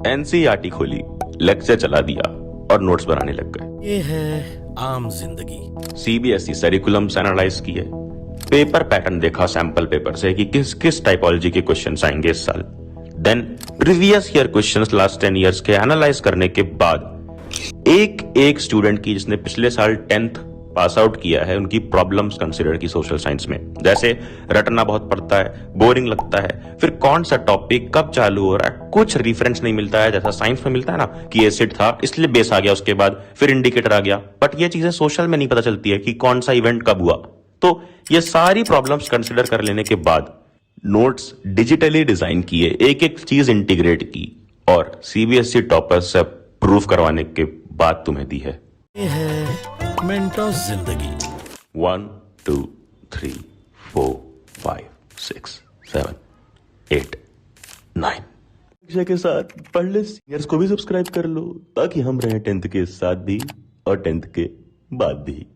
NCERT खोली, lecture चला दिया और नोट्स बनाने लग गए। ये है आम जिंदगी। सीबीएसई सरिकुलम्स एनालाइज किए, पेपर पैटर्न देखा सैंपल पेपर से कि किस किस टाइपोलॉजी के क्वेश्चंस आएंगे इस साल। देन previous year questions last 10 years के एनालाइज करने के बाद एक एक स्टूडेंट की जिसने पिछले साल 10th पास आउट किया है उनकी प्रॉब्लम्स कंसीडर की सोशल साइंस में। जैसे रटना बहुत पड़ता है, बोरिंग लगता है, फिर कौन सा टॉपिक कब चालू हो रहा है, कुछ रेफरेंस नहीं मिलता है। जैसा साइंस में मिलता है ना कि एसिड था इसलिए बेस आ गया, उसके बाद फिर इंडिकेटर आ गया, बट ये चीजें सोशल में नहीं पता चलती है कि कौन सा इवेंट कब हुआ। तो ये सारी प्रॉब्लम्स कंसीडर कर लेने के बाद नोट्स डिजिटली डिजाइन किए, एक एक चीज इंटीग्रेट की और सीबीएसई टॉपर्स से प्रूफ करवाने के बाद तुम्हें दी है। ये है मेंटोस जिंदगी। 1 2 3 4 5 6 7 8 9 के साथ पढ़ ले, सीनियर्स को भी सब्सक्राइब कर लो ताकि हम रहे 10th के साथ भी और 10th के बाद भी।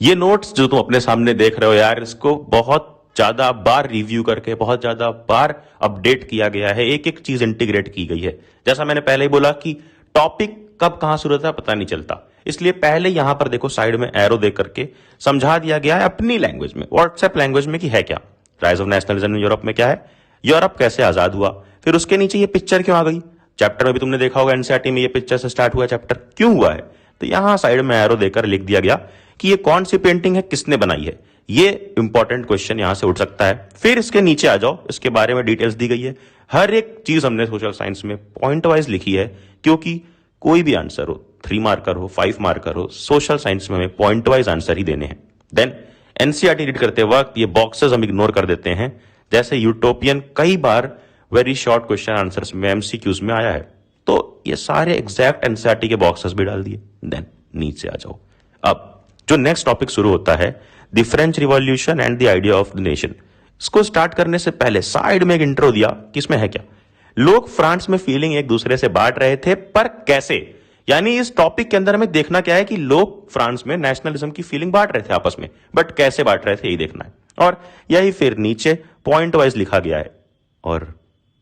ये नोट्स जो तुम अपने सामने देख रहे हो यार, इसको बहुत ज्यादा बार रिव्यू करके बहुत ज्यादा बार अपडेट किया गया है, एक एक चीज इंटीग्रेट की गई है। जैसा मैंने पहले ही बोला कि टॉपिक कब कहां शुरू होता है पता नहीं चलता, इसलिए पहले यहां पर देखो साइड में एरो दे करके समझा दिया गया है अपनी लैंग्वेज में, व्हाट्सएप लैंग्वेज में कि है क्या। Rise of nationalism in Europe में क्या है, यूरोप कैसे आजाद हुआ, फिर उसके नीचे ये पिक्चर क्यों आ गई। चैप्टर में भी तुमने देखा होगा एनसीईआरटी में ये पिक्चर से स्टार्ट हुआ चैप्टर, क्यों हुआ है। तो यहां साइड में एरो देकर लिख दिया गया कि ये कौन सी पेंटिंग है, किसने बनाई है। ये इंपॉर्टेंट क्वेश्चन यहां से उठ सकता है। फिर इसके नीचे आ जाओ, इसके बारे में डिटेल्स दी गई है, हर एक चीज हमने सोशल साइंस में पॉइंट वाइज लिखी है, क्योंकि कोई भी आंसर हो, 3 मार्कर हो, 5 मार्कर हो, सोशल साइंस में हमें पॉइंट वाइज आंसर ही देने हैं। देन एनसीईआरटी रीड करते वक्त ये बॉक्सेस हम इग्नोर कर देते हैं, जैसे यूटोपियन कई बार वेरी शॉर्ट क्वेश्चन आंसर्स में एमसीक्यूज में आया है, तो ये सारे एग्जैक्ट एनसीईआरटी के बॉक्सेस भी डाल दिए। देन नीचे आ जाओ, अब जो नेक्स्ट टॉपिक शुरू होता है the French revolution and the idea of the nation. इसको स्टार्ट करने से पहले साइड में एक इंट्रो दिया कि इसमें है क्या। लोग फ्रांस में फीलिंग एक दूसरे से बांट रहे थे, पर कैसे, यानी इस टॉपिक के अंदर हमें देखना क्या है कि लोग फ्रांस में नेशनलिज्म की फीलिंग बांट रहे थे आपस में, बट कैसे बांट रहे थे यही देखना है। और यही फिर नीचे पॉइंट वाइज लिखा गया है, और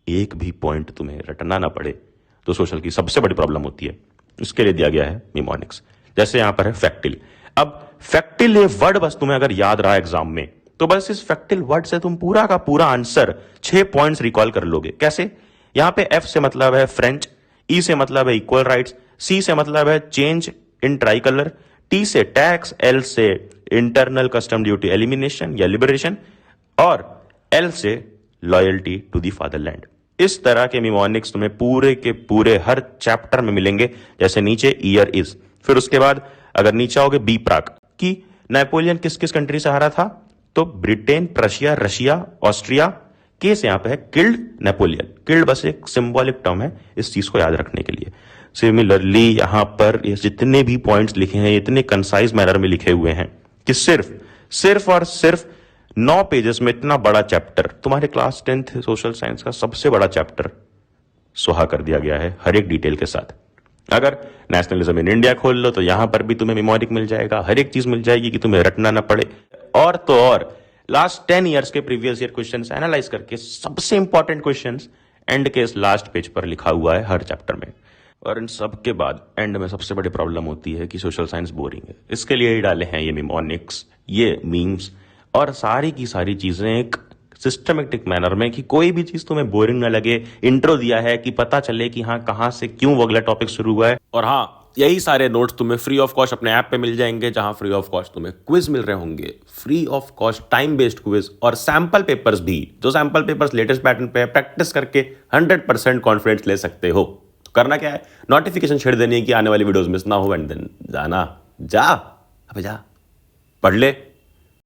एक भी पॉइंट तुम्हें रटना ना पड़े तो सोशल की सबसे बड़ी प्रॉब्लम होती है। इसके लिए दिया गया है निमोनिक्स। जैसे यहां पर है फैक्टिल। अब फैक्टिल ये वर्ड बस तुम्हें अगर याद रहा एग्जाम में, तो बस इस फैक्टिल वर्ड से तुम पूरा का पूरा आंसर 6 पॉइंट्स रिकॉल कर लोगे। कैसे, यहां पे एफ से मतलब है फ्रेंच, ई से मतलब है इक्वल राइट्स, सी से मतलब है change in try colour, T से टैक्स, एल से इंटरनल कस्टम ड्यूटी एलिमिनेशन या लिबरेशन, और एल से लॉयल्टी टू द फादरलैंड। इस तरह के निमोनिक्स तुम्हें पूरे के पूरे हर चैप्टर में मिलेंगे। जैसे नीचे ईयर इज, फिर उसके बाद अगर नीचे आओगे बी प्राक कि नेपोलियन किस किस कंट्री से हारा था, तो Britain, Prussia, Russia, Austria. Case यहां पे है किल्ड नेपोलियन, किल्ड बस एक सिंबॉलिक टर्म है इस चीज को याद रखने के लिए। सिमिलरली यहां पर ये जितने भी पॉइंट्स लिखे हैं इतने कंसाइज मैनर में लिखे हुए हैं कि सिर्फ और सिर्फ 9 पेजेस में इतना बड़ा चैप्टर, तुम्हारे क्लास 10th सोशल साइंस का सबसे बड़ा चैप्टर सुहा कर दिया गया है हर एक डिटेल के साथ। अगर नेशनलिज्म इन इंडिया खोल लो तो यहां पर भी तुम्हें मेमोरिक मिल जाएगा, हर एक चीज मिल जाएगी कि तुम्हें रटना ना पड़े। और तो और लास्ट 10 इयर्स के प्रीवियस ईयर क्वेश्चंस एनालाइज करके सबसे इंपॉर्टेंट क्वेश्चंस एंड के इस लास्ट पेज पर लिखा हुआ है हर चैप्टर में। और इन सब के बाद एंड में सबसे बड़ी प्रॉब्लम होती है कि सोशल साइंस बोरिंग है। इसके लिए ही डाले हैं ये मेमोनिक्स, ये मीम्स और सारी की सारी चीजें एक सिस्टमेटिक मैनर में कि कोई भी चीज तुम्हें बोरिंग ना लगे। इंट्रो दिया है कि पता चले कि हाँ कहां से क्यों वो अगला टॉपिक शुरू हुआ है। और हाँ, यही सारे नोट्स तुम्हें फ्री ऑफ कॉस्ट अपने ऐप पे मिल जाएंगे, जहां फ्री ऑफ कॉस्ट तुम्हें क्विज मिल रहे होंगे, free of cost time based quiz और सैंपल पेपर्स भी, जो सैंपल पेपर्स लेटेस्ट पैटर्न पे प्रैक्टिस करके 100% कॉन्फिडेंस ले सकते हो। तो करना क्या है, नोटिफिकेशन छेड़ देनी है कि आने वाली वीडियोस मिस ना हो, एंड देन जाना, जा अबे जा, पढ़ ले।